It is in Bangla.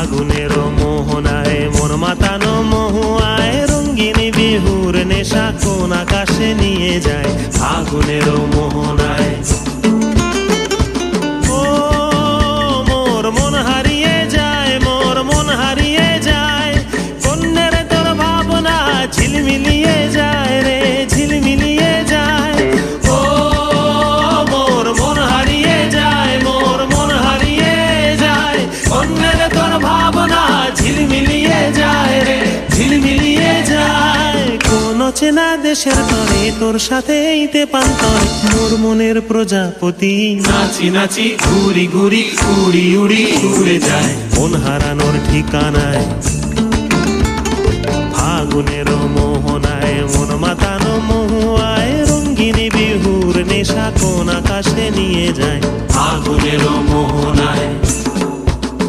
ফাগুনের মোহনায় মন মাতানো মহুয়ায় রঙিন বিহুর নেশা কোন আকাশে নিয়ে যায় ফাগুনের মোহনায়। ও মোর মন হারিয়ে যায়, মোর মন হারিয়ে যায়, কন্যের তোর ভাবনা ঝিলমিলিয়ে যায় রে ঝিলমিলিয়ে যায়। ও মোর মন হারিয়ে যায়, মোর মন হারিয়ে যায়, কন্যের তোর ভাবনা ঝিলমিলিয়ে যায় রে ঝিলমিলিয়ে যায়। কোন চেনা দেশের তরে তোর সাথে এইতে পান্তর মোর মনের প্রজাপতি নাচি নাচি ঘুরি ঘুরি উড়ি উড়ি উড়ে যায় মন হারানোর ঠিকানায়। ফাগুনের মোহনায় মন মাতানো মহুয়ায় রঙ্গিনী বিহুর নেশা কোন আকাশে নিয়ে যায় ফাগুনের মোহনায়।